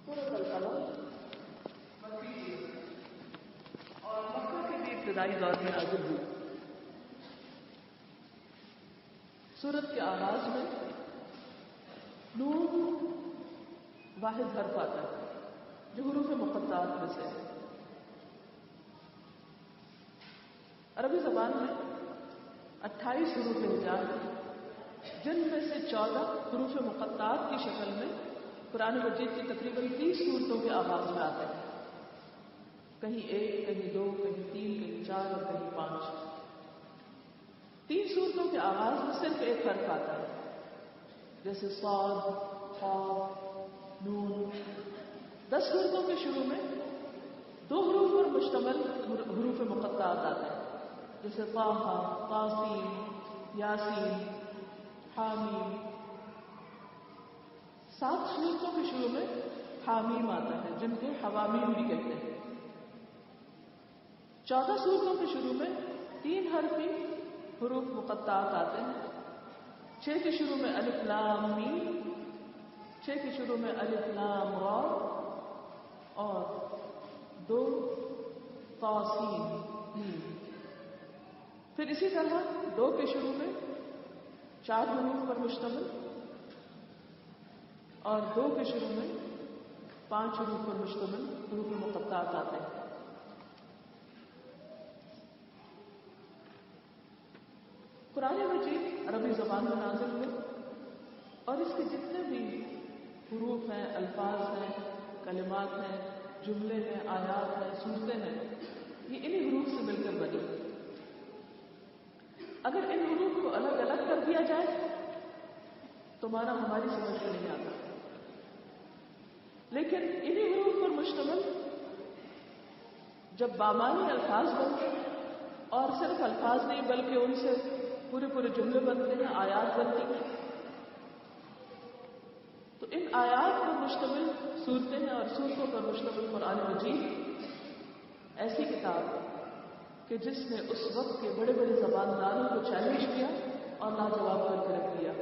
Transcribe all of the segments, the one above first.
سورۃ القلم اور مکہ کے بھی ابتدائی دور میں نازل ہوئی. سورت کے آغاز میں نون واحد حرف آتا ہے جو حروف مقطعات میں سے ہے. عربی زبان میں 28 حروف ہجا جن میں سے 14 حروف مقطعات کی شکل میں قرآن مجید کی تقریباً 30 صورتوں کے آغاز میں آتے ہیں. کہیں 1 کہیں 2 کہیں 3 کہیں 4 اور کہیں 5. 3 صورتوں کے آغاز میں صرف ایک حرف آتا ہے جیسے صاد، قاف، نون. 10 صورتوں کے شروع میں 2 حروف پر مشتمل حروف مقطعات آتے ہیں جیسے طٰہٰ، طاسین، یاسین، حامیم. 7 صورتوں کے شروع میں حامیم آتا ہے جن کو حوامیم بھی کہتے ہیں. 14 صورتوں کے شروع میں 3 حرفی حروف مقطعات آتے ہیں. 6 کے شروع میں الف لام میم، 6 کے شروع میں الف لام را اور 2 طاسین میم. پھر اسی طرح 2 کے شروع میں 4 حروف پر مشتمل اور 2 کے شروع میں 5 حروف پر مشتمل حروف مقطعات آتے ہیں. قرآن مجید عربی زبان میں نازل ہوئے اور اس کے جتنے بھی حروف ہیں، الفاظ ہیں، کلمات ہیں، جملے ہیں، آیات ہیں، صورتیں ہیں، یہ انہی حروف سے مل کر بنی. اگر ان حروف کو الگ الگ کر دیا جائے تو معنی ہماری سمجھ میں نہیں آتا، لیکن انہی حروف پر مشتمل جب بامانی الفاظ بنتے ہیں اور صرف الفاظ نہیں بلکہ ان سے پورے پورے جملے بنتے ہیں، آیات بنتی ہیں، تو ان آیات پر مشتمل صورتیں ہیں اور صورتوں پر مشتمل قرآن مجید ایسی کتاب کہ جس نے اس وقت کے بڑے بڑے زبانداروں کو چیلنج کیا اور لاجواب کر کے رکھ دیا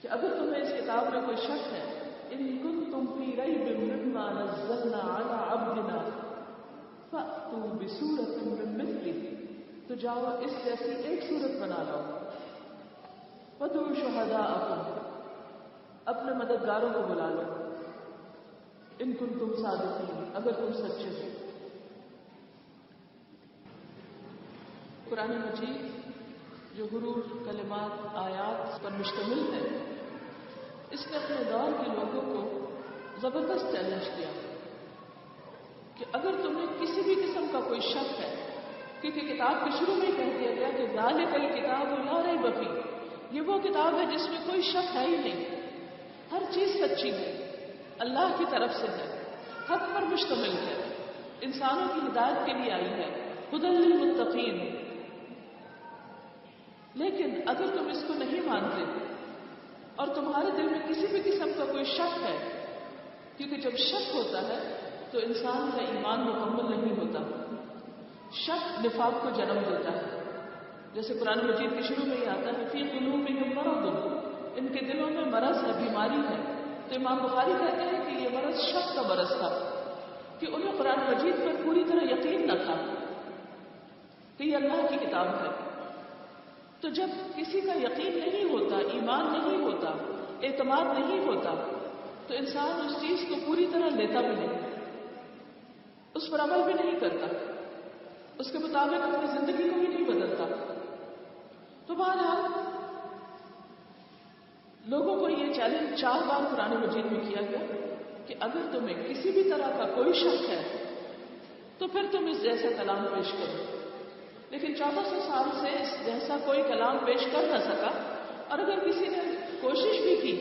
کہ اگر تمہیں اس کتاب میں کوئی شک ہے، ان کنتم فی ریب مما نزلنا علی عبدنا فأتوا بسورۃ من مثلہ، تو جاؤ اس جیسی ایک صورت بنا لو. وادعوا شہداءکم، اپنے مددگاروں کو بلا لو، ان کنتم صادقین، اگر تم سچے ہو. قرآن مجید جو حروف، کلمات، آیات پر مشتمل ہے، اس نے اپنے دور کے لوگوں کو زبردست چیلنج کیا کہ اگر تمہیں کسی بھی قسم کا کوئی شک ہے، کیونکہ کتاب کے شروع میں ہی کہہ دیا گیا کہ ذالک الکتاب لا ریب فیہ، یہ وہ کتاب ہے جس میں کوئی شک ہے ہی نہیں، ہر چیز سچی ہے، اللہ کی طرف سے ہے، حق پر مشتمل ہے، انسانوں کی ہدایت کے لیے آئی ہے، ھدی للمتقین. لیکن اگر تم اس کو نہیں مانتے اور تمہارے دل میں کسی بھی قسم کا کوئی شک ہے، کیونکہ جب شک ہوتا ہے تو انسان کا ایمان مکمل نہیں ہوتا. شک نفاق کو جنم دیتا ہے، جیسے قرآن مجید کے شروع میں ہی آتا ہے فی قلوبہم مرض، ان کے دلوں میں مرض ہے، بیماری ہے. تو امام بخاری کہتے ہیں کہ یہ مرض شک کا مرض تھا کہ انہیں قرآن مجید پر پوری طرح یقین نہ تھا کہ یہ اللہ کی کتاب ہے. تو جب کسی کا یقین نہیں ہوتا، ایمان نہیں ہوتا، اعتماد نہیں ہوتا، تو انسان اس چیز کو پوری طرح لیتا بھی نہیں، اس پر عمل بھی نہیں کرتا، اس کے مطابق اپنی زندگی کو بھی نہیں بدلتا. تو بہرحال لوگوں کو یہ چیلنج 4 بار قرآن مجید میں کیا گیا کہ اگر تمہیں کسی بھی طرح کا کوئی شک ہے تو پھر تم اس جیسا کلام پیش کرو. لیکن 1400 سال سے اس جیسا کوئی کلام پیش کر نہ سکا، اور اگر کسی نے کوشش بھی کی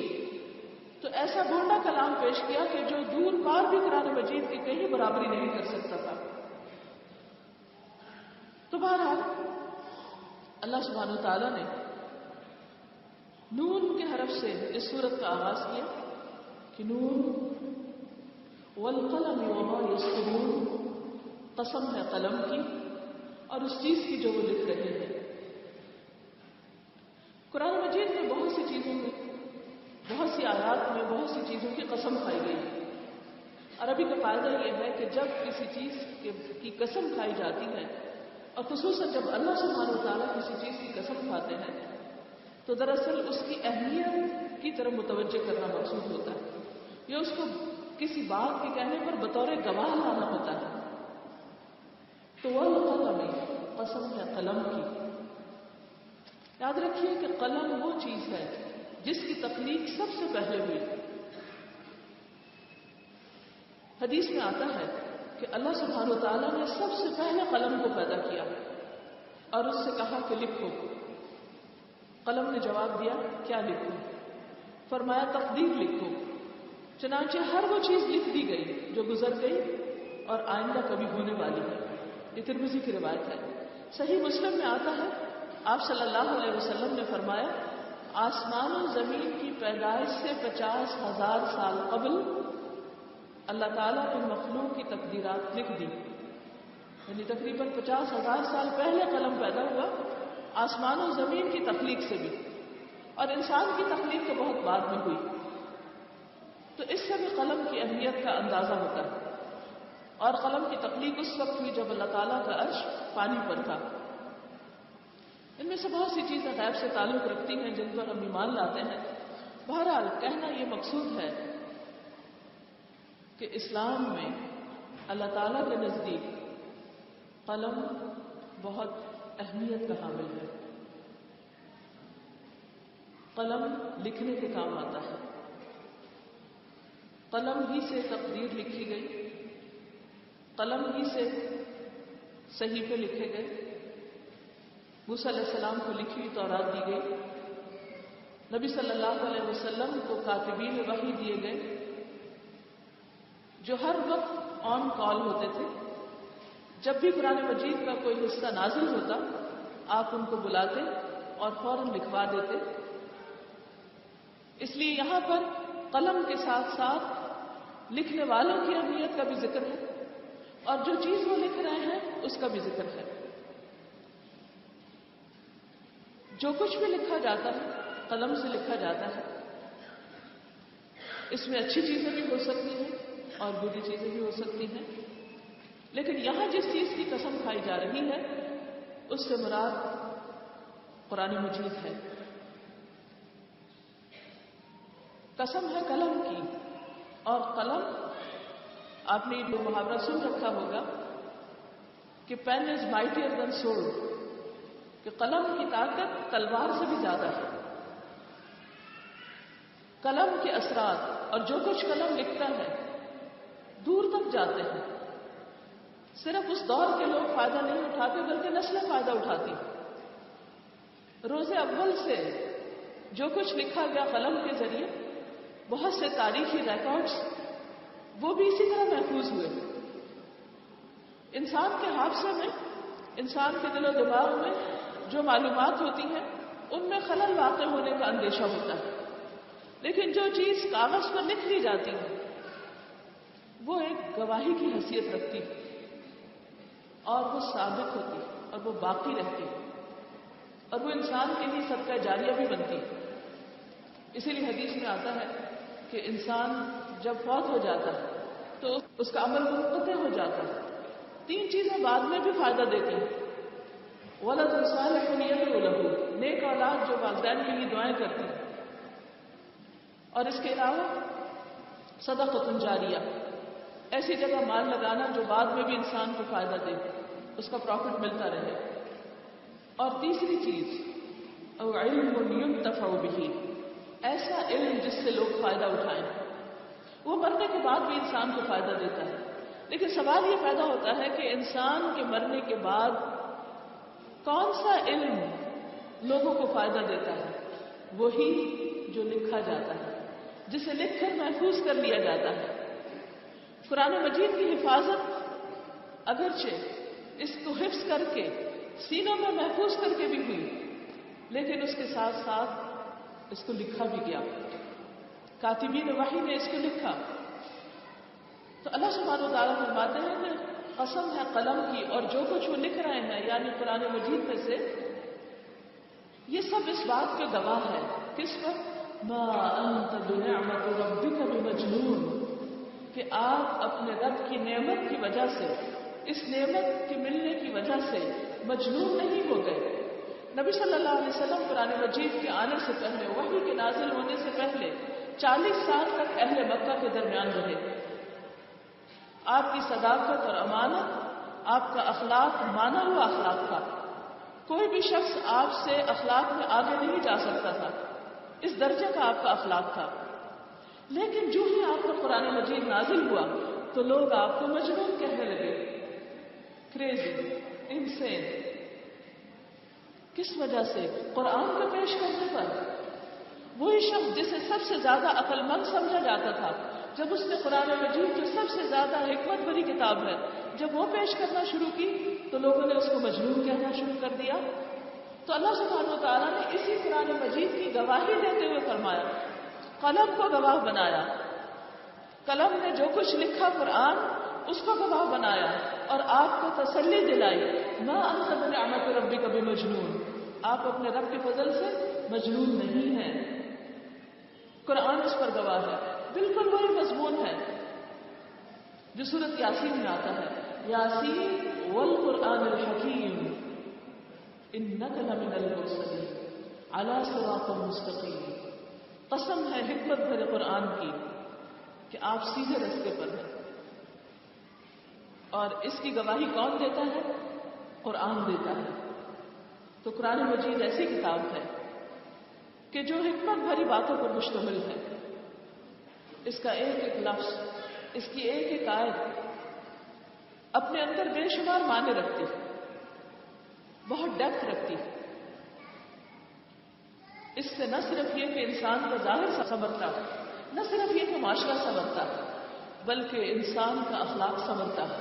تو ایسا ڈھونڈا کلام پیش کیا کہ جو دور پار بھی قرآن مجید کی کہیں برابری نہیں کر سکتا تھا. تو بہرحال اللہ سبحانہ وتعالیٰ نے نون کے حرف سے اس سورت کا آغاز کیا کہ نون والقلم وما یسطرون، قسم ہے قلم کی اور اس چیز کی جو وہ لکھ رہے ہیں. قرآن مجید میں بہت سی چیزوں میں بہت سی سی آیات میں بہت سی چیزوں کی قسم کھائی گئی. عربی کا فائدہ یہ ہے کہ جب کسی چیز کی قسم کھائی جاتی ہے اور خصوصاً جب اللہ سبحانہ و تعالیٰ کسی چیز کی قسم کھاتے ہیں تو دراصل اس کی اہمیت کی طرف متوجہ کرنا مقصود ہوتا ہے یا اس کو کسی بات کے کہنے پر بطور گواہ لانا ہوتا ہے. تو وہ قلم قسم ہے قلم کی. یاد رکھیے کہ قلم وہ چیز ہے جس کی تخلیق سب سے پہلے ہوئی. حدیث میں آتا ہے کہ اللہ سبحانہ و تعالیٰ نے سب سے پہلے قلم کو پیدا کیا اور اس سے کہا کہ لکھو. قلم نے جواب دیا کیا لکھوں؟ فرمایا تقدیر لکھو. چنانچہ ہر وہ چیز لکھ دی گئی جو گزر گئی اور آئندہ کبھی ہونے والی ہے. یہ ترمذی کی روایت ہے. صحیح مسلم میں آتا ہے آپ صلی اللہ علیہ وسلم نے فرمایا آسمان و زمین کی پیدائش سے 50,000 سال قبل اللہ تعالیٰ نے مخلوق کی تقدیرات لکھ دی. یعنی تقریباً 50,000 سال پہلے قلم پیدا ہوا آسمان و زمین کی تخلیق سے بھی, اور انسان کی تخلیق تو بہت بعد میں ہوئی. تو اس سے بھی قلم کی اہمیت کا اندازہ ہوتا ہے. اور قلم کی تخلیق اس وقت ہوئی جب اللہ تعالیٰ کا عرش پانی پر تھا. ان میں سے بہت سی چیزیں غیب سے تعلق رکھتی ہیں جن پر ہم ایمان لاتے ہیں. بہرحال کہنا یہ مقصود ہے کہ اسلام میں اللہ تعالیٰ کے نزدیک قلم بہت اہمیت کا حامل ہے. قلم لکھنے کے کام آتا ہے. قلم ہی سے تقدیر لکھی گئی, قلم ہی سے صحیفے لکھے گئے. موسیٰ علیہ السلام کو لکھی ہوئی تورات دی گئی. نبی صلی اللہ علیہ وسلم کو کاتبین وحی دیے گئے جو ہر وقت آن کال ہوتے تھے. جب بھی قرآن مجید کا کوئی حصہ نازل ہوتا آپ ان کو بلاتے اور فوراً لکھوا دیتے. اس لیے یہاں پر قلم کے ساتھ ساتھ لکھنے والوں کی اہمیت کا بھی ذکر ہے اور جو چیز وہ لکھ رہے ہیں اس کا بھی ذکر ہے. جو کچھ بھی لکھا جاتا ہے قلم سے لکھا جاتا ہے. اس میں اچھی چیزیں بھی ہو سکتی ہیں اور بری چیزیں بھی ہو سکتی ہیں, لیکن یہاں جس چیز کی قسم کھائی جا رہی ہے اس سے مراد قرآن مجید ہے. قسم ہے قلم کی. اور قلم آپ نے جو محاورہ سن رکھا ہوگا کہ پین از مائٹیئر دین سورڈ, کہ قلم کی طاقت تلوار سے بھی زیادہ ہے. قلم کے اثرات اور جو کچھ قلم لکھتا ہے دور تک جاتے ہیں. صرف اس دور کے لوگ فائدہ نہیں اٹھاتے بلکہ نسلیں فائدہ اٹھاتی. روز اول سے جو کچھ لکھا گیا قلم کے ذریعے بہت سے تاریخی ریکارڈز وہ بھی اسی طرح محفوظ ہوئے. انسان کے حافظے میں, انسان کے دل و دماغ میں جو معلومات ہوتی ہیں ان میں خلل واقع ہونے کا اندیشہ ہوتا ہے, لیکن جو چیز کاغذ پر لکھ لی جاتی ہے وہ ایک گواہی کی حیثیت رکھتی ہے اور وہ ثابت ہوتی ہے اور وہ باقی رہتی ہے اور وہ انسان کے لیے صدقہ جاریہ بھی بنتی ہے. اسی لیے حدیث میں آتا ہے کہ انسان جب فوت ہو جاتا ہے تو اس کا عمل منقطع ہو جاتا ہے. 3 چیزیں بعد میں بھی فائدہ دیتی ہیں. ولد صالح یدعو لہ, نیک اولاد جو والدین کے لیے دعائیں کرتی ہیں, اور اس کے علاوہ صدقۃ جاریہ, ایسی جگہ مال لگانا جو بعد میں بھی انسان کو فائدہ دے, اس کا پروفٹ ملتا رہے. اور تیسری چیز او علم ينتفع به, ایسا علم جس سے لوگ فائدہ اٹھائیں. وہ مرنے کے بعد بھی انسان کو فائدہ دیتا ہے, لیکن سوال یہ پیدا ہوتا ہے کہ انسان کے مرنے کے بعد کون سا علم لوگوں کو فائدہ دیتا ہے؟ وہی جو لکھا جاتا ہے, جسے لکھ کر محفوظ کر لیا جاتا ہے. قرآن مجید کی حفاظت اگرچہ اس کو حفظ کر کے سینوں میں محفوظ کر کے بھی ہوئی, لیکن اس کے ساتھ ساتھ اس کو لکھا بھی گیا. کاتبین وحی نے اس کو لکھا. تو اللہ سبحانہ و تعالیٰ فرماتے ہیں کہ قسم ہے قلم کی اور جو کچھ وہ لکھ رہے ہیں یعنی قرآن مجید میں سے, یہ سب اس بات کے گواہ ہے. کس پر؟ ما انت بنعمت ربک بمجنون، کہ آپ اپنے رب کی نعمت کی وجہ سے، اس نعمت کے ملنے کی وجہ سے مجنون نہیں ہو گئے۔ نبی صلی اللہ علیہ وسلم قرآن مجید کے آنے سے پہلے، وحی کے نازل ہونے سے پہلے 40 سال تک اہل مکہ کے درمیان رہے۔ آپ کی صداقت اور امانت، آپ کا اخلاق مانا ہوا اخلاق تھا۔ کوئی بھی شخص آپ سے اخلاق میں آگے نہیں جا سکتا تھا، اس درجے کا آپ کا اخلاق تھا۔ لیکن جو ہی آپ کا قرآن مجید نازل ہوا تو لوگ آپ کو مجنون کہنے لگے، کریزی، انسین۔ کس وجہ سے؟ قرآن کو پیش کرنے پر۔ وہی شخص جسے سب سے زیادہ عقل مند سمجھا جاتا تھا، جب اس نے قرآن مجید جو سب سے زیادہ حکمت بھری کتاب ہے، جب وہ پیش کرنا شروع کی تو لوگوں نے اس کو مجنون کہنا شروع کر دیا۔ تو اللہ سبحانہ و تعالیٰ نے اسی قرآن مجید کی گواہی دیتے ہوئے فرمایا، قلم کو گواہ بنایا، قلم نے جو کچھ لکھا قرآن اس کو گواہ بنایا اور آپ کو تسلی دلائی، ما انت بنعمت ربک بمجنون، آپ اپنے رب کے فضل سے مجنون نہیں ہیں۔ قرآن اس پر گواہ ہے۔ بالکل وہی مضمون ہے جو سورۃ یاسین میں آتا ہے، یاسین والقرآن الحکیم انک لمن المرسلین علی صراط مستقیم۔ قسم ہے حکمت بھرے قرآن کی کہ آپ سیدھے راستے پر ہیں۔ اور اس کی گواہی کون دیتا ہے؟ قرآن دیتا ہے۔ تو قرآن مجید ایسی کتاب ہے کہ جو حکمت بھری باتوں پر مشتمل ہے۔ اس کا ایک ایک لفظ، اس کی ایک ایک آیت اپنے اندر بے شمار معنی رکھتی ہے، بہت ڈیپتھ رکھتی ہے۔ اس سے نہ صرف یہ کہ انسان کا ظاہر سنورتا ہے، نہ صرف یہ کہ معاشرہ سنورتا ہے، بلکہ انسان کا اخلاق سنورتا ہے،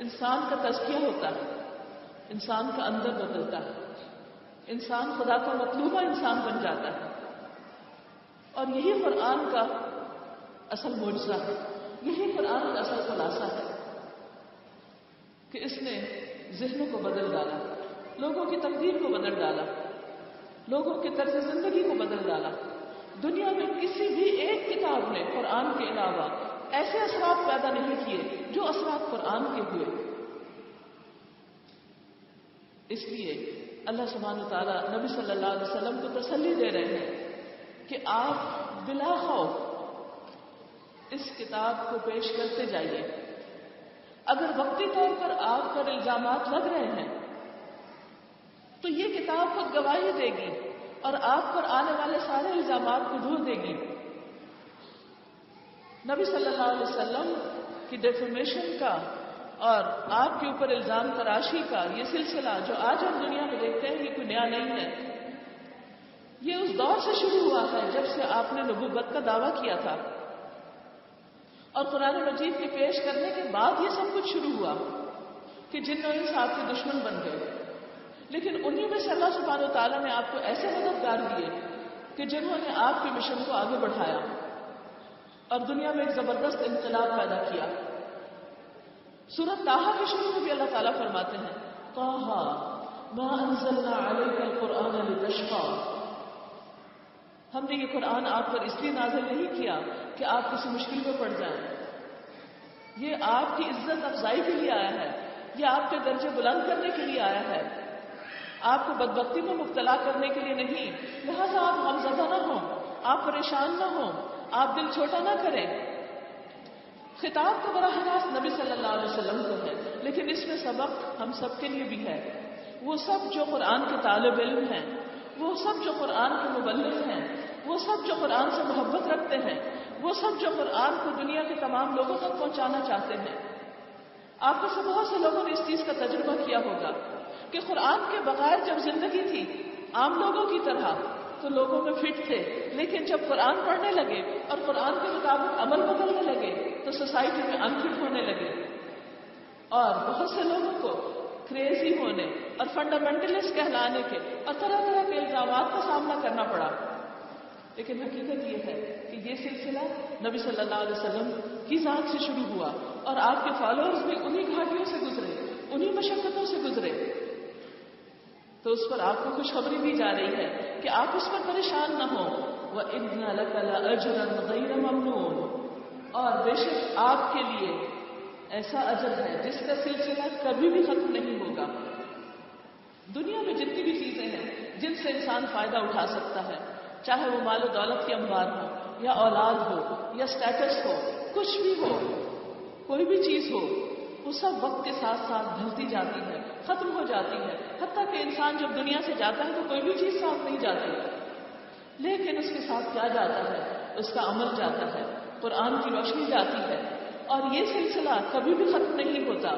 انسان کا تزکیہ ہوتا ہے، انسان کا اندر بدلتا ہے، انسان خدا کا مطلوبہ انسان بن جاتا ہے۔ اور یہی قرآن کا اصل معجزہ ہے، یہی قرآن کا اصل خلاصہ ہے کہ اس نے ذہنوں کو بدل ڈالا، لوگوں کی تقدیر کو بدل ڈالا، لوگوں کے طرز زندگی کو بدل ڈالا۔ دنیا میں کسی بھی ایک کتاب نے قرآن کے علاوہ ایسے اثرات پیدا نہیں کیے جو اثرات قرآن کے ہوئے۔ اس لیے اللہ سبحانہ وتعالیٰ نبی صلی اللہ علیہ وسلم کو تسلی دے رہے ہیں کہ آپ بلا خوف اس کتاب کو پیش کرتے جائیے۔ اگر وقتی طور پر آپ پر الزامات لگ رہے ہیں تو یہ کتاب خود گواہی دے گی اور آپ پر آنے والے سارے الزامات کو دھو دے گی۔ نبی صلی اللہ علیہ وسلم کی ڈیفیمیشن کا اور آپ کے اوپر الزام تراشی کا یہ سلسلہ جو آج ہم دنیا میں دیکھتے ہیں یہ کوئی نیا نہیں ہے۔ یہ اس دور سے شروع ہوا ہے جب سے آپ نے نبوت کا دعویٰ کیا تھا، اور قرآن مجید کے پیش کرنے کے بعد یہ سب کچھ شروع ہوا کہ جن و انس آپ کے دشمن بن گئے۔ لیکن انہی میں سے اللہ سبحانہ و تعالیٰ نے آپ کو ایسے مددگار دیے کہ جنہوں نے آپ کے مشن کو آگے بڑھایا اور دنیا میں ایک زبردست انقلاب پیدا کیا۔ سورۃ طٰہٰ کے شروع میں بھی اللہ تعالیٰ فرماتے ہیں، طٰہٰ ما انزلنا علیک القرآن لتشقیٰ، ہم نے یہ قرآن آپ پر اس لیے نازل نہیں کیا کہ آپ کسی مشکل میں پڑ جائیں، یہ آپ کی عزت افزائی کے لیے آیا ہے، یہ آپ کے درجے بلند کرنے کے لیے آیا ہے، آپ کو بدبختی میں مبتلا کرنے کے لیے نہیں۔ لہذا آپ غمزدہ نہ ہوں، آپ پریشان نہ ہوں، آپ دل چھوٹا نہ کریں۔ خطاب تو براہ راست نبی صلی اللہ علیہ وسلم کو ہے، لیکن اس میں سبق ہم سب کے لیے بھی ہے۔ وہ سب جو قرآن کے طالب علم ہیں، وہ سب جو قرآن کے مبلغ ہیں، وہ سب جو قرآن سے محبت رکھتے ہیں، وہ سب جو قرآن کو دنیا کے تمام لوگوں تک پہنچانا چاہتے ہیں۔ آپ میں سے بہت سے لوگوں نے اس چیز کا تجربہ کیا ہوگا کہ قرآن کے بغیر جب زندگی تھی عام لوگوں کی طرح تو لوگوں میں فٹ تھے، لیکن جب قرآن پڑھنے لگے اور قرآن کے مطابق عمل بدلنے لگے تو سوسائٹی میں انفٹ ہونے لگے، اور بہت سے لوگوں کو کریزی ہونے اور فنڈامنٹلسٹ کہلانے کے اور طرح طرح کے الزامات کا سامنا کرنا پڑا۔ لیکن حقیقت یہ ہے کہ یہ سلسلہ نبی صلی اللہ علیہ وسلم کی ذات سے شروع ہوا اور آپ کے فالوورز بھی انہی گھاٹیوں سے گزرے، انہی مشقتوں سے گزرے۔ تو اس پر آپ کو خوشخبری دی جا رہی ہے کہ آپ اس پر پریشان نہ ہوں، وَإِنَّ لَكَ لَأَجْرًا غَيْرَ مَمْنُونٍ، اور بے شک آپ کے لیے ایسا اجر ہے جس کا سلسلہ کبھی بھی ختم نہیں ہوگا۔ دنیا میں جتنی بھی چیزیں ہیں جن سے انسان فائدہ اٹھا سکتا ہے، چاہے وہ مال و دولت کے انبار ہو یا اولاد ہو یا سٹیٹس ہو، کچھ بھی ہو، کوئی بھی چیز ہو، وہ سب وقت کے ساتھ ساتھ ڈھلتی جاتی ہے، ختم ہو جاتی ہے۔ حتیٰ کہ انسان جب دنیا سے جاتا ہے تو کوئی بھی چیز ساتھ نہیں جاتی، لیکن اس کے ساتھ کیا جاتا ہے؟ اس کا عمل جاتا ہے، قرآن کی روشنی جاتی ہے، اور یہ سلسلہ کبھی بھی ختم نہیں ہوتا۔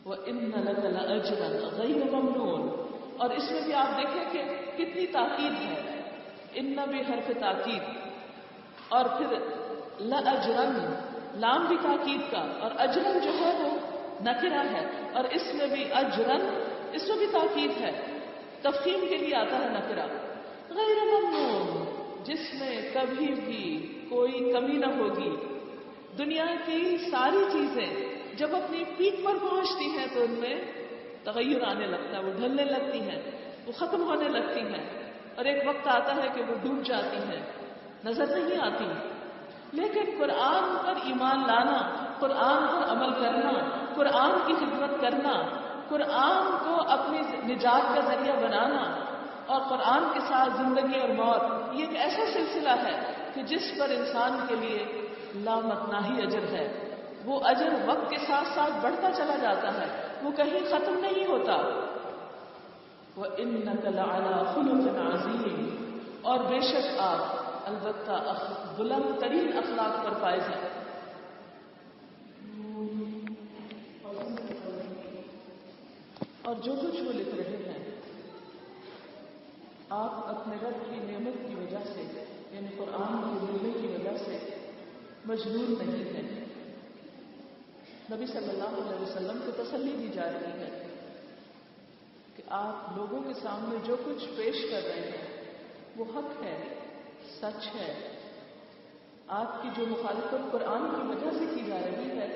وَإِنَّ لَكَ لَأَجْرًا غَيْرَ مَمْنُونٍ، اور اس میں بھی آپ دیکھیں کہ کتنی تاکید ہے، ان بھی حرف تاکید، اور پھر لَأَجْرًا لام بھی تاکید کا، اور اجرن جو ہے وہ نکرہ ہے، اور اس میں بھی اجرن، اس میں بھی تاکید ہے، تفخیم کے لیے آتا ہے نکرہ۔ غیر ممنون، جس میں کبھی بھی کوئی کمی نہ ہوگی۔ دنیا کی ساری چیزیں جب اپنی پیک پر پہنچتی ہیں تو ان میں تغیر آنے لگتا ہے، وہ ڈھلنے لگتی ہیں، وہ ختم ہونے لگتی ہیں، اور ایک وقت آتا ہے کہ وہ ڈوب جاتی ہیں، نظر نہیں آتی۔ لیکن قرآن پر ایمان لانا، قرآن پر عمل کرنا، قرآن کی خدمت کرنا، قرآن کو اپنی نجات کا ذریعہ بنانا، اور قرآن کے ساتھ زندگی اور موت، یہ ایک ایسا سلسلہ ہے کہ جس پر انسان کے لیے لامتناہی اجر ہے۔ وہ اجر وقت کے ساتھ ساتھ بڑھتا چلا جاتا ہے، وہ کہیں ختم نہیں ہوتا۔ وَإِنَّكَ لَعَلَىٰ خُلُقٍ عَظِيمٍ، اور بے شک آپ البتہ بلند ترین اخلاق پر فائز ہیں۔ اور جو کچھ وہ لکھ رہے ہیں، آپ اپنے رب کی نعمت کی وجہ سے، یعنی قرآن کے ملنے کی وجہ سے مجبور نہیں ہیں۔ نبی صلی اللہ علیہ وسلم کو تسلی دی جا رہی ہے کہ آپ لوگوں کے سامنے جو کچھ پیش کر رہے ہیں وہ حق ہے، سچ ہے۔ آپ کی جو مخالفت قرآن کی وجہ سے کی جا رہی ہے،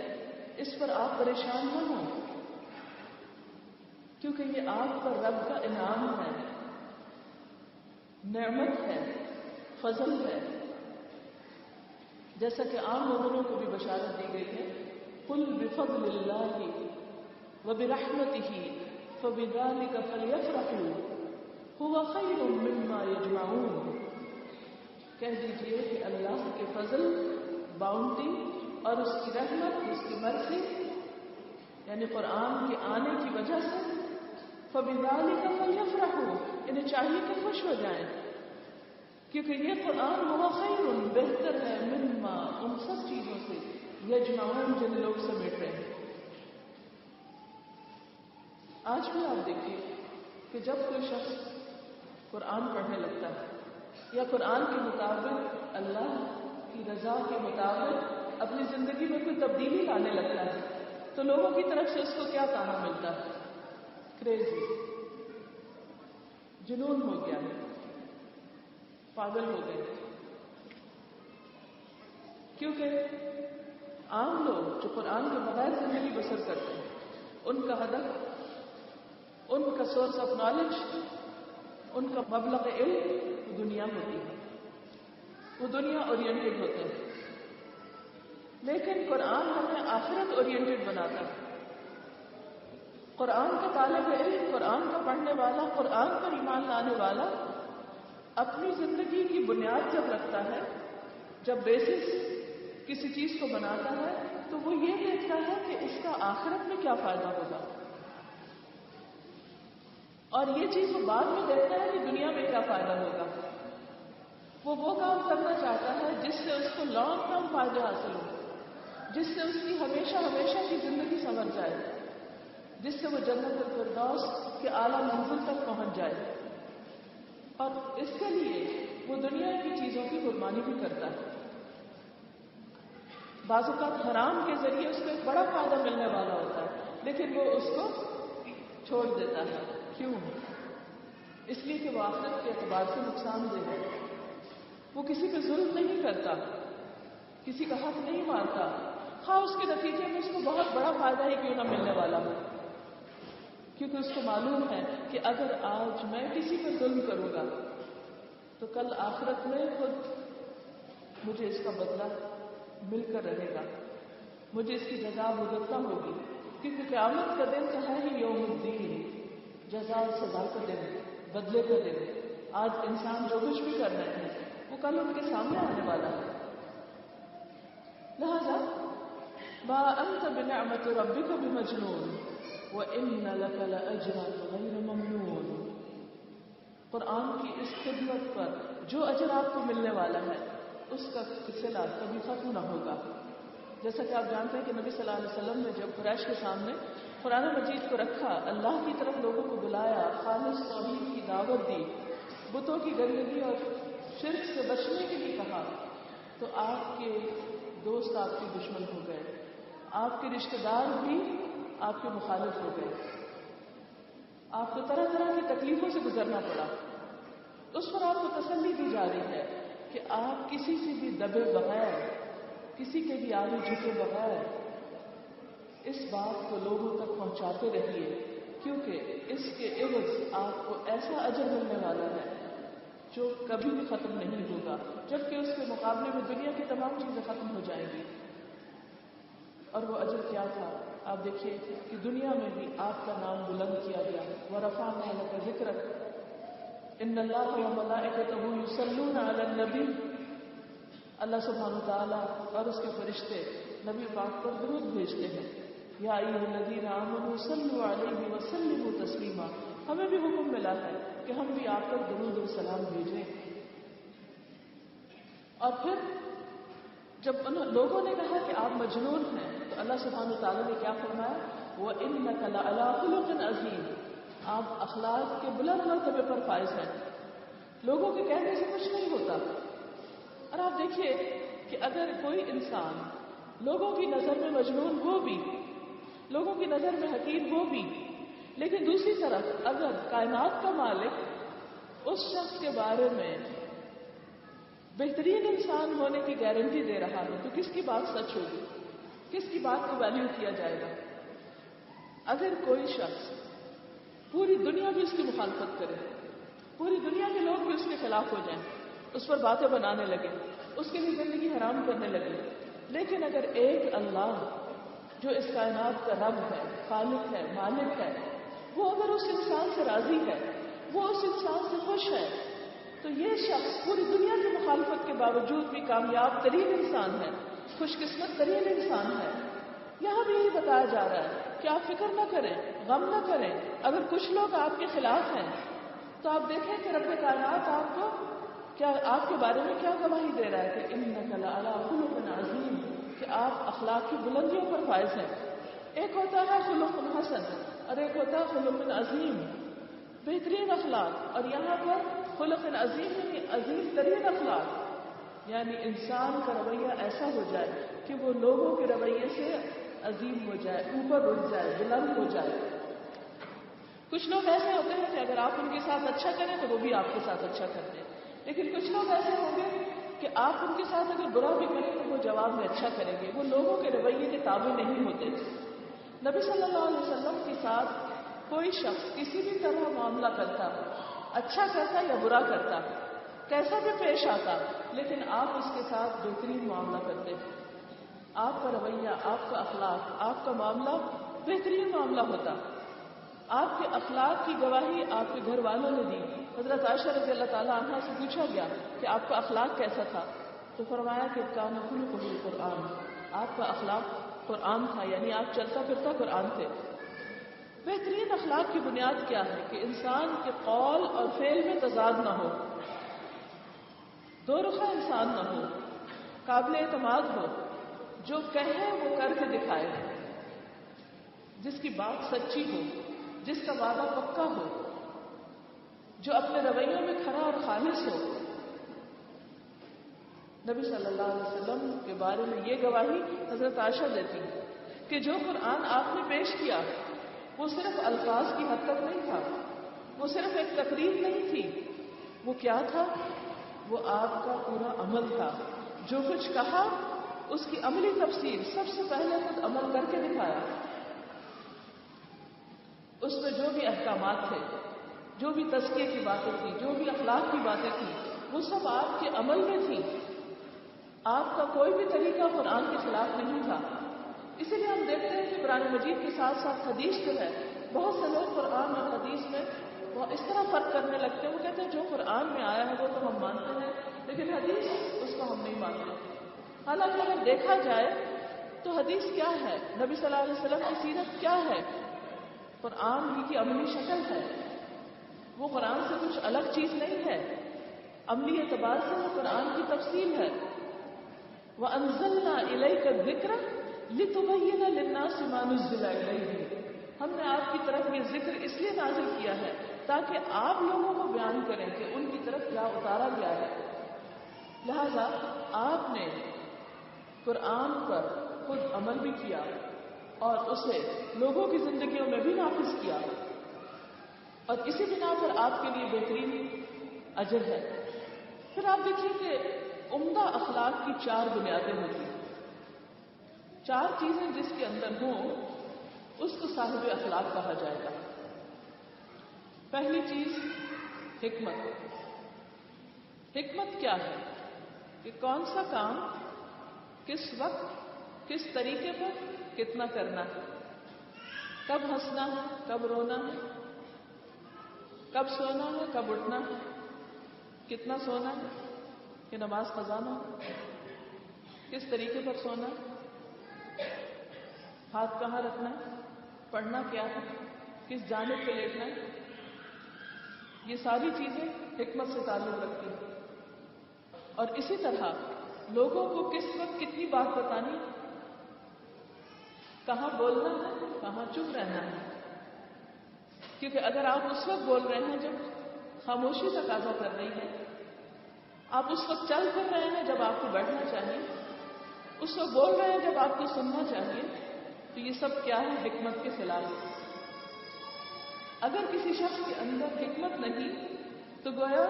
اس پر آپ پریشان نہ ہوں، کیونکہ یہ آپ پر رب کا انعام ہے، نعمت ہے، فضل ہے۔ جیسا کہ عام مومنوں کو بھی بشارت دی گئی ہے، قُلْ بِفَضْلِ اللَّهِ وَبِرَحْمَتِهِ فَبِذَلِكَ فَلْيَفْرَحُوا هُوَ خَيْرٌ مِّمَّا يَجْمَعُونَ، کہہ دیجئے کہ اللہ کے فضل، باؤنڈی اور اس کی رحمت، اس کی مرضی، یعنی قرآن کے آنے کی وجہ سے فَبِذَلِكَ فَلْيَفْرَحُوا، انہیں چاہیے کہ خوش ہو جائیں، کیونکہ یہ قرآن ہوا خیر، بہتر ہے، مما، ان سب چیزوں سے، یجمعون، جن لوگ سمیٹ رہے ہیں۔ آج بھی آپ دیکھیے کہ جب کوئی شخص قرآن پڑھنے لگتا ہے یا قرآن کے مطابق، اللہ کی رضا کے مطابق اپنی زندگی میں کوئی تبدیلی لانے لگتا ہے، تو لوگوں کی طرف سے اس کو کیا تانا ملتا ہے؟ کریزی، جنون ہو گیا، پاگل ہو گئے۔ کیونکہ عام لوگ جو قرآن کے بغیر زندگی بسر کرتے ہیں، ان کا ہدف، ان کا سورس آف نالج، ان کا مبلغ علم وہ دنیا ہوتی ہے، وہ دنیا اورینٹڈ ہوتے ہیں۔ لیکن قرآن ہمیں آخرت اورینٹڈ بناتا ہے۔ قرآن کا طالب علم، قرآن کا پڑھنے والا، قرآن پر ایمان لانے والا اپنی زندگی کی بنیاد جب رکھتا ہے، جب بیسس کسی چیز کو بناتا ہے، تو وہ یہ دیکھتا ہے کہ اس کا آخرت میں کیا فائدہ ہوگا، اور یہ چیز وہ بعد میں دیکھتا ہے کہ دنیا میں کیا فائدہ ہوگا۔ وہ کام کرنا چاہتا ہے جس سے اس کو لانگ ٹرم فائدے حاصل ہو، جس سے اس کی ہمیشہ ہمیشہ کی زندگی سنور جائے، جس سے وہ جنت الفردوس کے اعلیٰ منزل تک پہنچ جائے، اور اس کے لیے وہ دنیا کی چیزوں کی قربانی بھی کرتا ہے۔ بعض اوقات حرام کے ذریعے اس کو ایک بڑا فائدہ ملنے والا ہوتا ہے، لیکن وہ اس کو چھوڑ دیتا ہے۔ کیوں؟ اس لیے کہ وہ آخرت کے اعتبار سے نقصان دہ ہے۔ وہ کسی پہ ظلم نہیں کرتا، کسی کا حق نہیں مارتا، ہاں اس کے نتیجے میں اس کو بہت بڑا فائدہ ہی کیوں نہ ملنے والا ہو، کیونکہ اس کو معلوم ہے کہ اگر آج میں کسی پر ظلم کروں گا تو کل آخرت میں خود مجھے اس کا بدلہ مل کر رہے گا، مجھے اس کی جزا بھگتنا ہوگی، کیونکہ قیامت کا دن تو ہے ہی یوم الدین، جزا اور سزا کا دن، بدلے کا دن۔ آج انسان جو کچھ بھی کر رہے ہیں وہ کل ان کے سامنے آنے والا ہے۔ لہذا ما انت بنعمت ربک بمجنون وان لک لاجرا غیر ممنون۔ قرآن کی اس خدمت پر جو اجر آپ کو ملنے والا ہے اس کا سلسلہ کبھی ختم نہ ہوگا۔ جیسا کہ آپ جانتے ہیں کہ نبی صلی اللہ علیہ وسلم نے جب قریش کے سامنے قرآن مجید کو رکھا، اللہ کی طرف لوگوں کو بلایا، خالص توحید کی دعوت دی، بتوں کی گندگی اور شرک سے بچنے کے لیے کہا، تو آپ کے دوست آپ کے دشمن ہو گئے، آپ کے رشتہ دار بھی آپ کے مخالف ہو گئے، آپ کو طرح طرح کی تکلیفوں سے گزرنا پڑا۔ اس پر آپ کو تسلی دی جا رہی ہے کہ آپ کسی سے بھی دبے بغیر، کسی کے بھی آگے جھکے بغیر اس بات کو لوگوں تک پہنچاتے رہیے، کیونکہ اس کے عوض آپ کو ایسا اجر ملنے والا ہے جو کبھی بھی ختم نہیں ہوگا، جبکہ اس کے مقابلے میں دنیا کی تمام چیزیں ختم ہو جائیں گی۔ اور وہ اجر کیا تھا؟ آپ دیکھیے کہ دنیا میں بھی آپ کا نام بلند کیا گیا، وَرَفَعْنَا لَكَ ذِكْرَكَ إِنَّ اللَّهَ وَمَلَائِكَتَهُ يُصَلُّونَ عَلَى النَّبِيِّ۔ اللہ سبحانہ وتعالیٰ اور اس کے فرشتے نبی پاک پر درود بھیجتے ہیں، یا ایھا الذین آمنوا صلوا علیہ وسلموا تسلیما۔ ہمیں بھی حکم ملا ہے کہ ہم بھی آپ پر درود و سلام بھیجیں۔ اور پھر جب لوگوں نے کہا کہ آپ مجنون ہیں تو اللہ سبحانہ وتعالیٰ نے کیا فرمایا؟ وَإِنَّكَ لَعَلَىٰ خُلُقٍ عَظِيمٍ۔ آپ اخلاق کے بلند مرتبے پر فائز ہیں، لوگوں کے کہنے سے کچھ نہیں ہوتا۔ اور آپ دیکھیے کہ اگر کوئی انسان لوگوں کی نظر میں مجنون ہو بھی، لوگوں کی نظر میں حقیر ہو بھی، لیکن دوسری طرف اگر کائنات کا مالک اس شخص کے بارے میں بہترین انسان ہونے کی گارنٹی دے رہا ہے تو کس کی بات سچ ہوگی؟ کس کی بات کو ویلیو کیا جائے گا؟ اگر کوئی شخص پوری دنیا بھی اس کی مخالفت کرے، پوری دنیا کے لوگ بھی اس کے خلاف ہو جائیں، اس پر باتیں بنانے لگے، اس کے لیے زندگی حرام کرنے لگے، لیکن اگر ایک اللہ جو اس کائنات کا رب ہے، خالق ہے، مالک ہے، وہ اگر اس انسان سے راضی ہے، وہ اس انسان سے خوش ہے، تو یہ شخص پوری دنیا کی مخالفت کے باوجود بھی کامیاب ترین انسان ہے، خوش قسمت ترین انسان ہے۔ یہاں بھی یہی بتایا جا رہا ہے کہ آپ فکر نہ کریں، غم نہ کریں، اگر کچھ لوگ آپ کے خلاف ہیں تو آپ دیکھیں کہ رب کائنات آپ کو کیا، آپ کے بارے میں کیا گواہی دے رہا ہے کہ انک لعلی خلق عظیم، کہ آپ اخلاق کی بلندیوں پر فائز ہیں۔ ایک ہوتا ہے خلق حسن اور ایک ہوتا ہے خلق عظیم، بہترین اخلاق، اور یہاں پر خلق عظیم یعنی عظیم ترین اخلاق، یعنی انسان کا رویہ ایسا ہو جائے کہ وہ لوگوں کے رویے سے عظیم ہو جائے، اوپر اٹھ جائے، بلند ہو جائے۔ کچھ لوگ ایسے ہوتے ہیں کہ اگر آپ ان کے ساتھ اچھا کریں تو وہ بھی آپ کے ساتھ اچھا کرتے ہیں، لیکن کچھ لوگ ایسے ہوں گے کہ آپ ان کے ساتھ اگر برا بھی کریں تو وہ جواب میں اچھا کریں گے، وہ لوگوں کے رویے کے تابع نہیں ہوتے۔ نبی صلی اللہ علیہ وسلم کے ساتھ کوئی شخص کسی بھی طرح معاملہ کرتا، اچھا کرتا یا برا کرتا، کیسا بھی پیش آتا، لیکن آپ اس کے ساتھ بہترین معاملہ کرتے تھے، آپ کا رویہ، آپ کا اخلاق، آپ کا معاملہ بہترین معاملہ ہوتا۔ آپ کے اخلاق کی گواہی آپ کے گھر والوں نے دی۔ حضرت عائشہ رضی اللہ تعالیٰ عنہا سے پوچھا گیا کہ آپ کا اخلاق کیسا تھا، تو فرمایا کہ کان خلقہ القرآن، آپ کا اخلاق قرآن تھا، یعنی آپ چلتا پھرتا قرآن تھے۔ بہترین اخلاق کی بنیاد کیا ہے؟ کہ انسان کے قول اور فعل میں تضاد نہ ہو، دو رخا انسان نہ ہو، قابل اعتماد ہو، جو کہے وہ کر کے دکھائے، جس کی بات سچی ہو، جس کا وعدہ پکا ہو، جو اپنے رویوں میں کھرا اور خالص ہو۔ نبی صلی اللہ علیہ وسلم کے بارے میں یہ گواہی حضرت عائشہ دیتی کہ جو قرآن آپ نے پیش کیا وہ صرف الفاظ کی حد تک نہیں تھا، وہ صرف ایک تقریر نہیں تھی، وہ کیا تھا؟ وہ آپ کا پورا عمل تھا۔ جو کچھ کہا اس کی عملی تفسیر سب سے پہلے خود عمل کر کے دکھایا۔ اس میں جو بھی احکامات تھے، جو بھی تزکیے کی باتیں تھی، جو بھی اخلاق کی باتیں تھی، وہ سب آپ کے عمل میں تھی. آپ کا کوئی بھی طریقہ قرآن کے خلاف نہیں تھا. اسی لیے ہم دیکھتے ہیں کہ قرآن مجید کے ساتھ ساتھ حدیث جو ہے، بہت سے لوگ قرآن اور حدیث میں وہ اس طرح فرق کرنے لگتے ہیں. وہ کہتے ہیں جو قرآن میں آیا ہے وہ تو ہم مانتے ہیں، لیکن حدیث اس کو ہم نہیں مانتے. حالانکہ اگر دیکھا جائے تو حدیث کیا ہے، نبی صلی اللہ علیہ وسلم کی سیرت کیا ہے، قرآن ہی کی عملی شکل ہے. وہ قرآن سے کچھ الگ چیز نہیں ہے. عملی اعتبار سے وہ قرآن کی تفصیل ہے. وَأَنزَلْنَا إِلَيْكَ الذِّكْرَ لِتُبَيِّنَ لِلنَّاسِ مَا نُزِّلَ إِلَيْهِمْ. ہم نے آپ کی طرف یہ ذکر اس لیے نازل کیا ہے تاکہ آپ لوگوں کو بیان کریں کہ ان کی طرف کیا اتارا گیا ہے. لہذا آپ نے قرآن پر خود عمل بھی کیا اور اسے لوگوں کی زندگیوں میں بھی نافذ کیا، اور اسی بنا پر آپ کے لیے بہترین اجر ہے. پھر آپ دیکھیے کہ عمدہ اخلاق کی 4 بنیادیں ہوتی ہیں. 4 چیزیں جس کے اندر ہوں اس کو صاحب اخلاق کہا جائے گا. پہلی چیز حکمت. حکمت کیا ہے کہ کون سا کام کس وقت کس طریقے پر کتنا کرنا ہے، کب ہنسنا ہے کب رونا ہے، کب سونا ہے کب اٹھنا ہے، کتنا سونا ہے کہ نماز قضا نہ ہو، کس طریقے پر سونا ہے، ہاتھ کہاں رکھنا ہے، پڑھنا کیا ہے، کس جانب پہ لیٹنا ہے. یہ ساری چیزیں حکمت سے تعلق رکھتی ہیں. اور اسی طرح لوگوں کو کس وقت کتنی بات بتانی، کہاں بولنا ہے کہاں چپ رہنا ہے. کیونکہ اگر آپ اس وقت بول رہے ہیں جب خاموشی تقاضا کر رہی ہے، آپ اس وقت چل پھر رہے ہیں جب آپ کو بیٹھنا چاہیے، اس وقت بول رہے ہیں جب آپ کو سننا چاہیے، تو یہ سب کیا ہے، حکمت کے خلاف. اگر کسی شخص کے اندر حکمت نہیں تو گویا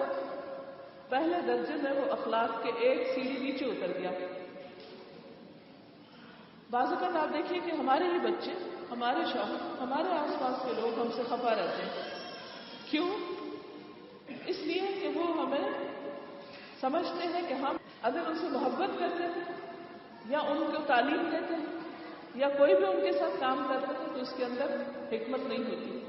پہلے درجے میں وہ اخلاق کے ایک سیڑھی نیچے اتر گیا. بعض اوقات آپ دیکھیے کہ ہمارے ہی بچے، ہمارے شوہر، ہمارے آس پاس کے لوگ ہم سے خفا رہتے ہیں. کیوں؟ اس لیے کہ وہ ہمیں سمجھتے ہیں کہ ہم اگر ان سے محبت کرتے ہیں یا ان کو تعلیم دیتے ہیں یا کوئی بھی ان کے ساتھ کام کرتے ہیں تو اس کے اندر حکمت نہیں ہوتی.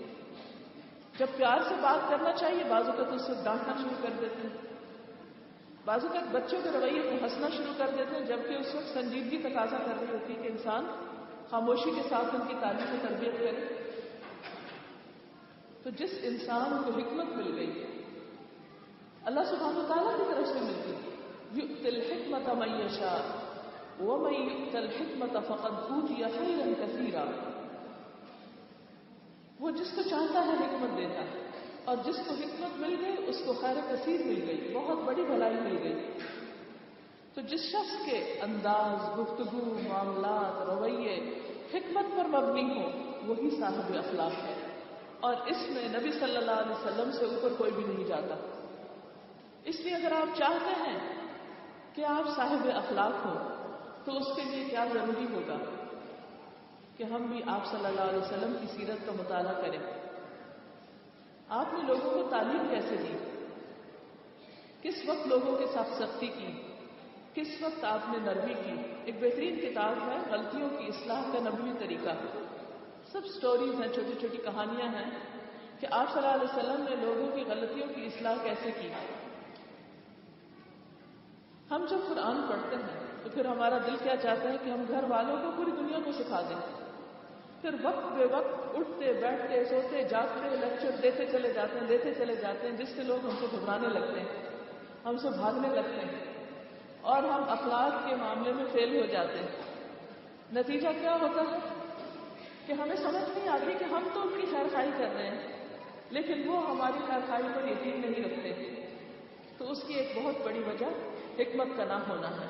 جب پیار سے بات کرنا چاہیے بعض اوقات اس سے ڈانٹنا شروع کر دیتے ہیں. بعض اوقات بچوں کے رویے کو ہنسنا شروع کر دیتے ہیں، جبکہ اس وقت سنجیدگی تقاضا کر رہی ہوتی ہے کہ انسان خاموشی کے ساتھ ان کی تعلیم و تربیت کرے. تو جس انسان کو حکمت مل گئی اللہ سبحانہ وتعالیٰ کی طرف سے ملتی، یؤتی الحکمت من یشاء ومن یؤت الحکمت فقد اوتی خیرا کثیرا. وہ جس کو چاہتا ہے حکمت دیتا ہے، اور جس کو حکمت مل گئی اس کو خیر کثیر مل گئی، بہت بڑی بھلائی مل گئی. تو جس شخص کے انداز، گفتگو، معاملات، رویے حکمت پر مبنی ہو وہی صاحب اخلاق ہے. اور اس میں نبی صلی اللہ علیہ وسلم سے اوپر کوئی بھی نہیں جاتا. اس لیے اگر آپ چاہتے ہیں کہ آپ صاحب اخلاق ہو تو اس کے لیے کیا ضروری ہوگا کہ ہم بھی آپ صلی اللہ علیہ وسلم کی سیرت کا مطالعہ کریں. آپ نے لوگوں کو تعلیم کیسے دی، کس وقت لوگوں کے ساتھ سختی کی، کس وقت آپ نے نرمی کی. ایک بہترین کتاب ہے غلطیوں کی اصلاح کا نبوی طریقہ. سب سٹوریز ہیں، چھوٹی چھوٹی کہانیاں ہیں کہ آپ صلی اللہ علیہ وسلم نے لوگوں کی غلطیوں کی اصلاح کیسے کی. ہم جب قرآن پڑھتے ہیں تو پھر ہمارا دل کیا چاہتا ہے کہ ہم گھر والوں کو پوری دنیا کو سکھا دیں. پھر وقت بے وقت اٹھتے بیٹھتے سوتے جاگتے لیکچر دیتے چلے جاتے ہیں جس سے لوگ ہم سے گھبرانے لگتے ہیں، ہم سے بھاگنے لگتے ہیں اور ہم اخلاق کے معاملے میں فیل ہو جاتے ہیں. نتیجہ کیا ہوتا ہے کہ ہمیں سمجھ نہیں آتی کہ ہم تو ان کی خیر خواہی کر رہے ہیں لیکن وہ ہماری خیر خواہی پر یقین نہیں رکھتے. تو اس کی ایک بہت بڑی وجہ حکمت کا نہ ہونا ہے.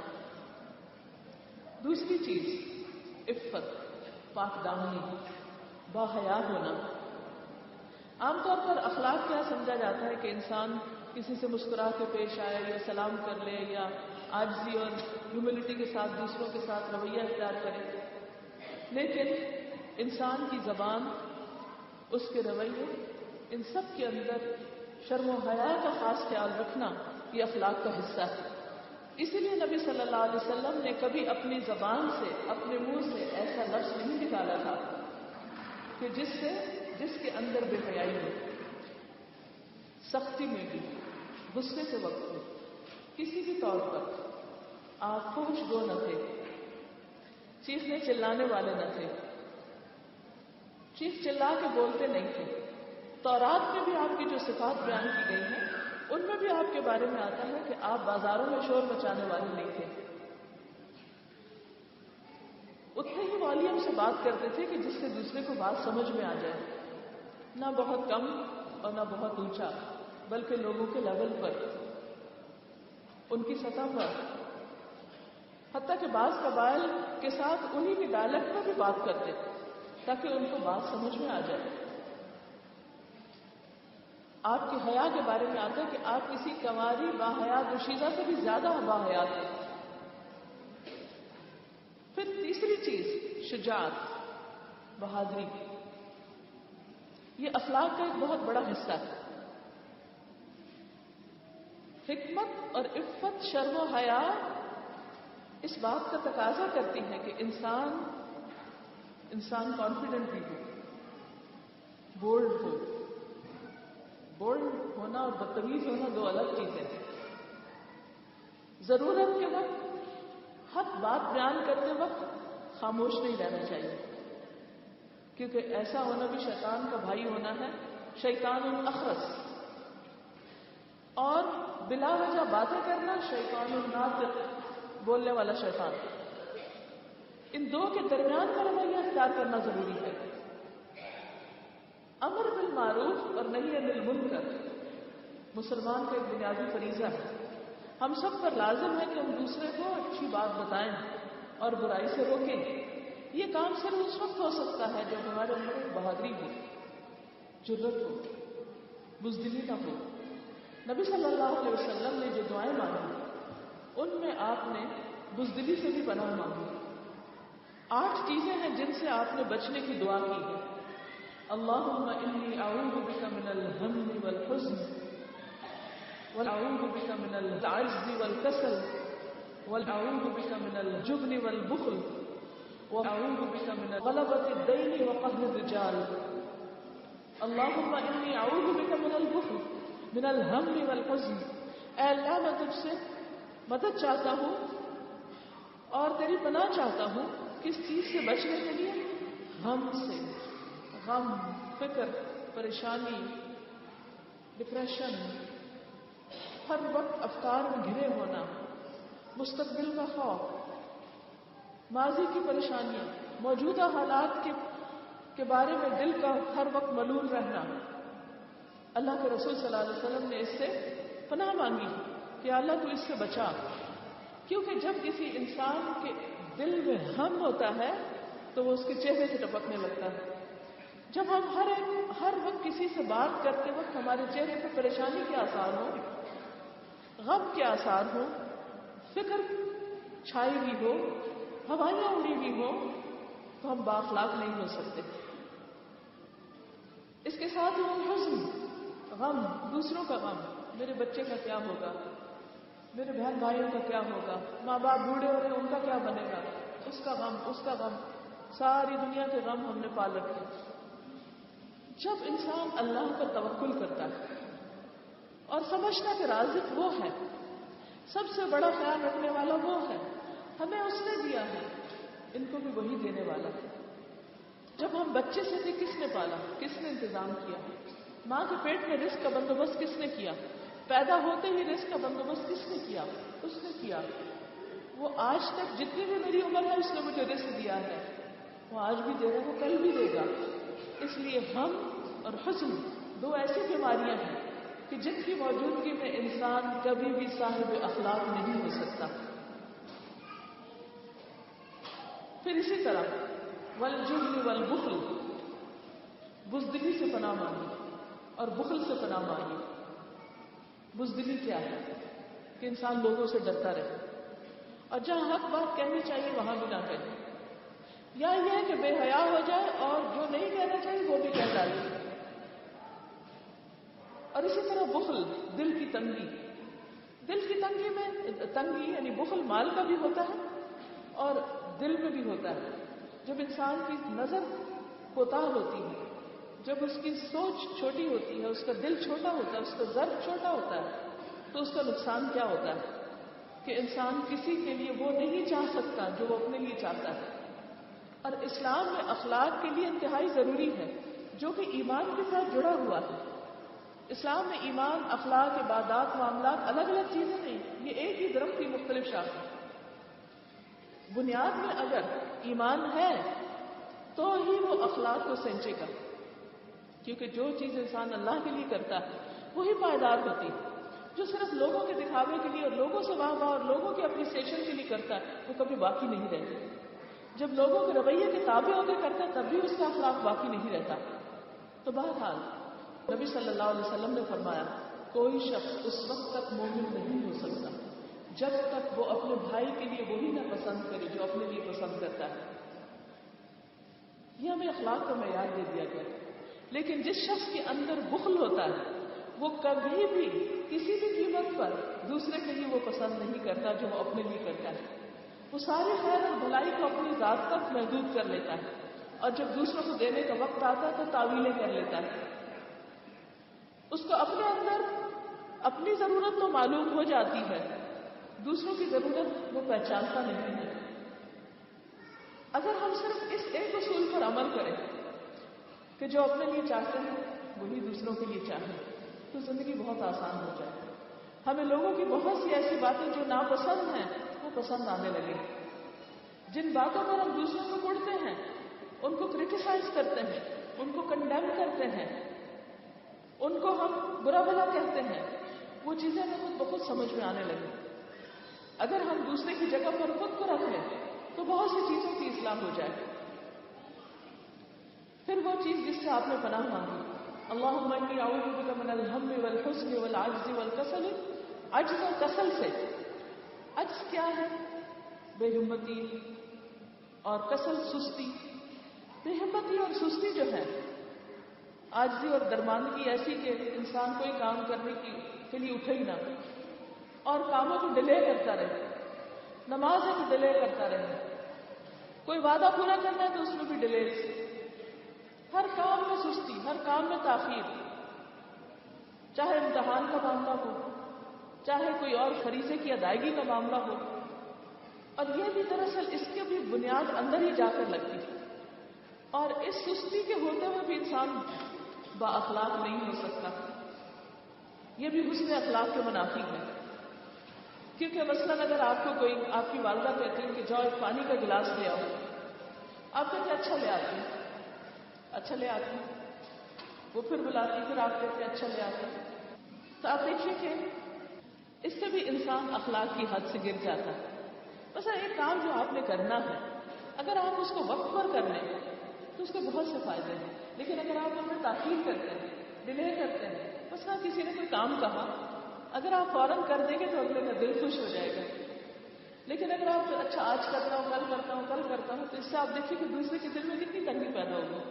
دوسری چیز عفت، پاک دامنی، باحیا ہونا. عام طور پر اخلاق کیا سمجھا جاتا ہے کہ انسان کسی سے مسکرا کے پیش آئے یا سلام کر لے یا عاجزی اور ہیوملٹی کے ساتھ دوسروں کے ساتھ رویہ اختیار کرے. لیکن انسان کی زبان، اس کے رویے، ان سب کے اندر شرم و حیا کا خاص خیال رکھنا یہ اخلاق کا حصہ ہے. اسی لیے نبی صلی اللہ علیہ وسلم نے کبھی اپنی زبان سے اپنے منہ سے ایسا لفظ نہیں نکالا تھا کہ جس کے اندر بے حیائی ہو. سختی میں بھی، غصے کے وقت میں، کسی بھی طور پر آپ فحش گو نہ تھے، چیخنے چلانے والے نہ تھے، چیخ چلا کے بولتے نہیں تھے. تورات میں بھی آپ کی جو صفات بیان کی گئی ہیں ان میں بھی آپ کے بارے میں آتا ہے کہ آپ بازاروں میں شور مچانے والے نہیں تھے. اتنے ہی والیوم سے بات کرتے تھے کہ جس سے دوسرے کو بات سمجھ میں آ جائے، نہ بہت کم اور نہ بہت اونچا، بلکہ لوگوں کے لیول پر، ان کی سطح پر. حتیٰ کہ بعض قبائل کے ساتھ انہی کے ڈائلیکٹ میں بھی بات کرتے تاکہ ان کو بات سمجھ میں آ جائے. آپ کے حیا کے بارے میں آتا ہے کہ آپ کسی کنواری باحیا دوشیزہ سے بھی زیادہ باحیا تھے. پھر تیسری چیز شجاعت، بہادری. یہ اخلاق کا ایک بہت بڑا حصہ ہے. حکمت اور عفت، شرم و حیا اس بات کا تقاضا کرتی ہے کہ انسان کانفیڈنٹ بھی ہو، بولڈ ہو. بولڈ ہونا اور بدتمیز ہونا دو الگ چیزیں ہیں. ضرورت کے وقت حق بات بیان کرتے وقت خاموش نہیں رہنا چاہیے، کیونکہ ایسا ہونا بھی شیطان کا بھائی ہونا ہے. شیطان الاخرس. اور بلا وجہ باتیں کرنا شیطان الناطق، بولنے والا شیطان. ان دو کے درمیان کا رویہ اختیار کرنا ضروری ہے. امر بالمعروف اور نہی عن المنکر مسلمان کا ایک بنیادی فریضہ ہے. ہم سب پر لازم ہے کہ ہم دوسرے کو اچھی بات بتائیں اور برائی سے روکیں. یہ کام صرف اس وقت ہو سکتا ہے جب ہمارے اندر بہادری ہو، جرأت ہو، بزدلی نہ ہو. نبی صلی اللہ علیہ وسلم نے جو دعائیں مانگی ان میں آپ نے بزدلی سے بھی پناہ مانگی. 8 چیزیں ہیں جن سے آپ نے بچنے کی دعا کی ہے. اللہم انی اعوذ بک من الہم والحزن، واعوذ بک من العجز والکسل، واعوذ بک من الجبن والبخل، واعوذ بک من غلبۃ الدین وقہر الرجال. اللہم انی اعوذ بک من البخل، من الہم والحزن. اے اللہ میں تجھ سے مدد چاہتا ہوں اور تیری پناہ چاہتا ہوں. کس چیز سے بچنے کے لیے؟ غم سے. غم، فکر، پریشانی، ڈپریشن، ہر وقت افکار میں گھرے ہونا، مستقبل کا خوف، ماضی کی پریشانیاں، موجودہ حالات کے بارے میں دل کا ہر وقت ملول رہنا. اللہ کے رسول صلی اللہ علیہ وسلم نے اس سے پناہ مانگی کہ اللہ تو اس سے بچا. کیونکہ جب کسی انسان کے دل میں غم ہوتا ہے تو وہ اس کے چہرے سے ٹپکنے لگتا ہے. جب ہم ہر وقت کسی سے بات کرتے وقت ہمارے چہرے پر پریشانی کے آثار ہوں، غم کے آثار ہوں، فکر چھائی ہوئی ہو، ہوائیاں اڑی ہوئی ہو، تو ہم بااخلاق نہیں ہو سکتے. اس کے ساتھ ہم حزن، غم، دوسروں کا غم، میرے بچے کا کیا ہوگا، میرے بہن بھائیوں کا کیا ہوگا، ماں باپ بوڑھے ہو رہے ان کا کیا بنے گا، اس کا غم، اس کا غم، ساری دنیا کے غم ہم نے پال رکھے. جب انسان اللہ پر توکل کرتا ہے اور سمجھتا کہ رازق وہ ہے، سب سے بڑا خیال رکھنے والا وہ ہے، ہمیں اس نے دیا ہے، ان کو بھی وہی دینے والا ہے. جب ہم بچے سے تھے کس نے پالا، کس نے انتظام کیا؟ ماں کے پیٹ میں رزق کا بندوبست کس نے کیا؟ پیدا ہوتے ہی رزق کا بندوبست کس نے کیا؟ اس نے کیا. وہ آج تک جتنی بھی میری عمر ہے اس نے مجھے رزق دیا ہے، وہ آج بھی دے رہا ہے، وہ کل بھی دے گا. اس لیے غم اور حزن 2 ایسی بیماریاں ہیں کہ جن کی موجودگی میں انسان کبھی بھی صاحب اخلاق نہیں ہو سکتا. پھر اسی طرح والجبن والبخل، بزدلی سے پناہ مانگی اور بخل سے پناہ مانگی. بزدلی کیا ہے؟ کہ انسان لوگوں سے ڈرتا رہے اور جہاں حق بات کہنی چاہیے وہاں بھی نہ کہے، یا یہ ہے کہ بے حیا ہو جائے اور جو نہیں کہنا چاہیے وہ بھی کہہ ڈالے. اور اسی طرح بخل، دل کی تنگی. دل کی تنگی یعنی بخل مال کا بھی ہوتا ہے اور دل میں بھی ہوتا ہے. جب انسان کی نظر کوتاہ ہوتی ہے، جب اس کی سوچ چھوٹی ہوتی ہے، اس کا دل چھوٹا ہوتا ہے، اس کا ضرب چھوٹا ہوتا ہے، تو اس کا نقصان کیا ہوتا ہے کہ انسان کسی کے لیے وہ نہیں چاہ سکتا جو وہ اپنے لیے چاہتا ہے. اور اسلام میں اخلاق کے لیے انتہائی ضروری ہے، جو کہ ایمان کے ساتھ جڑا ہوا ہے. اسلام میں ایمان، اخلاق، عبادات، معاملات الگ الگ چیزیں نہیں، یہ ایک ہی درخت کی مختلف شاخیں. بنیاد میں اگر ایمان ہے تو ہی وہ اخلاق کو سینچے گا، کیونکہ جو چیز انسان اللہ کے لیے کرتا ہے وہی پائیدار ہوتی ہے. جو صرف لوگوں کے دکھاوے کے لیے اور لوگوں سے واہ واہ اور لوگوں کے اپریسیشن کے لیے کرتا ہے وہ کبھی باقی نہیں رہتی. جب لوگوں کے رویے کے تابع ہو کے کرتا ہے تب بھی اس کا اخلاق باقی نہیں رہتا. تو بہرحال نبی صلی اللہ علیہ وسلم نے فرمایا کوئی شخص اس وقت تک مومن نہیں ہو سکتا جب تک وہ اپنے بھائی کے لیے وہی نہ پسند کرے جو اپنے لیے پسند کرتا ہے. یہ ہمیں اخلاق کا معیار دے دیا گیا. لیکن جس شخص کے اندر بخل ہوتا ہے وہ کبھی بھی کسی بھی قیمت پر دوسرے کے لیے وہ پسند نہیں کرتا جو وہ اپنے لیے کرتا ہے. وہ ساری خیر اور بھلائی کو اپنی ذات تک محدود کر لیتا ہے اور جب دوسروں کو دینے کا وقت آتا ہے تو تعویلیں کر لیتا ہے. اس کو اپنے اندر اپنی ضرورت تو معلوم ہو جاتی ہے، دوسروں کی ضرورت وہ پہچانتا نہیں ہے. اگر ہم صرف اس ایک اصول پر عمل کریں کہ جو اپنے لیے چاہتے ہیں وہی دوسروں کے لیے چاہیں تو زندگی بہت آسان ہو جائے. ہمیں لوگوں کی بہت سی ایسی باتیں جو ناپسند ہیں وہ پسند آنے لگے. جن باتوں پر ہم دوسروں کو کوڑتے ہیں، ان کو کرٹیسائز کرتے ہیں، ان کو کنڈیم کرتے ہیں، ان کو ہم برا بھلا کہتے ہیں، وہ چیزیں ہمیں خود بخود سمجھ میں آنے لگی. اگر ہم دوسرے کی جگہ پر خود کو رکھ لیں تو بہت سی چیزوں کی اصلاح ہو جائے. پھر وہ چیز جس سے آپ نے پناہ مانگی، اللہم انی اعوذ بک من الہم والحزن والعجز والکسل. عجز اور کسل سے. عجز کیا ہے؟ بے ہمتی، اور کسل سستی. بے ہمتی اور سستی جو ہے عاجزی اور درماندگی ایسی کہ انسان کوئی کام کرنے کے لیے اٹھے ہی نہ اور کاموں کو ڈیلے کرتا رہے. نماز ہے تو ڈیلے کرتا رہے، کوئی وعدہ پورا کرنا ہے تو اس میں بھی ڈیلے. ہر کام میں سستی، ہر کام میں تاخیر، چاہے امتحان کا معاملہ ہو، چاہے کوئی اور فریضے کی ادائیگی کا معاملہ ہو. اور یہ بھی دراصل اس کی بھی بنیاد اندر ہی جا کر لگتی ہے. اور اس سستی کے ہوتے ہوئے بھی انسان با اخلاق نہیں ہو سکتا. یہ بھی حسن اخلاق کے منافی ہے. کیونکہ مثلاً اگر آپ کو کوئی آپ کی والدہ کہتی ہے کہ جاؤ ایک پانی کا گلاس لے آؤ، آپ کہتے ہیں اچھا لے آتی ہیں، اچھا لے آتی ہیں. وہ پھر بلاتی، پھر آپ کہتے ہیں اچھا لے آتی ہیں. تو آپ دیکھیے کہ اس سے بھی انسان اخلاق کی حد سے گر جاتا ہے. بس ایک کام جو آپ نے کرنا ہے اگر آپ اس کو وقت پر کر لیں تو اس کے بہت سے فائدے ہیں. لیکن اگر آپ ان میں تاخیر کرتے ہیں، ڈیلے کرتے ہیں، بس کسی نے کوئی کام کہا اگر آپ فوراً کر دیں گے تو اگلے کا دل خوش ہو جائے گا. لیکن اگر آپ اچھا آج کرتا ہوں، کل کرتا ہوں، کل کرتا ہوں، تو اس سے آپ دیکھیے کہ دوسرے کے دل میں کتنی تنگی پیدا ہوگی.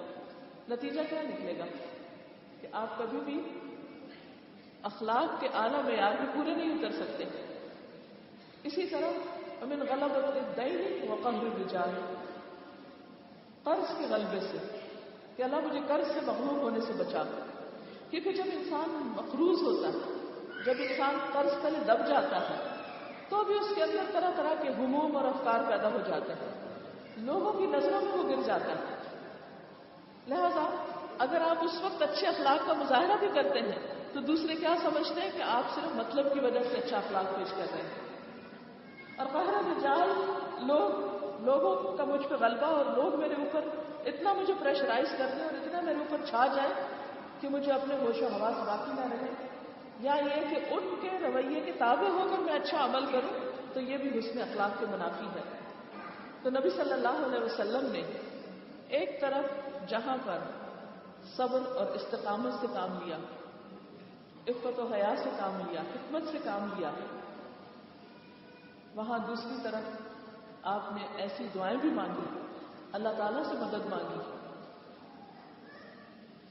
نتیجہ کیا نکلے گا کہ آپ کبھی بھی اخلاق کے اعلیٰ معیار میں پورے نہیں اتر سکتے. اسی طرح امن غلبۃ الدین وقہر الرجال، قرض کے غلبے سے کہ اللہ مجھے قرض سے مغلوب ہونے سے بچا. کیونکہ جب انسان مقروض ہوتا ہے، جب انسان قرض تلے دب جاتا ہے تو بھی اس کے اندر طرح طرح کے ہموم اور افکار پیدا ہو جاتے ہیں، لوگوں کی نظروں میں وہ گر جاتا ہے. لہذا اگر آپ اس وقت اچھے اخلاق کا مظاہرہ بھی کرتے ہیں تو دوسرے کیا سمجھتے ہیں کہ آپ صرف مطلب کی وجہ سے اچھا اخلاق پیش کر رہے ہیں. اور قہر الرجال، لوگوں کا مجھ پہ غلبہ اور لوگ میرے اوپر اتنا مجھے پریشرائز کر دیں اور اتنا میرے اوپر چھا جائے کہ مجھے اپنے ہوش و حواس باقی نہ رہے، یا یہ کہ ان کے رویے کے تابع ہو کر میں اچھا عمل کروں، تو یہ بھی حسن اخلاق کے منافی ہے. تو نبی صلی اللہ علیہ وسلم نے ایک طرف جہاں پر صبر اور استقامت سے کام لیا، عفت و حیا سے کام لیا، حکمت سے کام لیا، وہاں دوسری طرف آپ نے ایسی دعائیں بھی مانگی، اللہ تعالیٰ سے مدد مانگی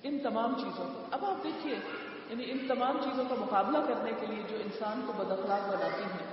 ان تمام چیزوں. اب آپ دیکھیے یعنی ان تمام چیزوں کا مقابلہ کرنے کے لیے جو انسان کو بد اخلاق بناتی ہیں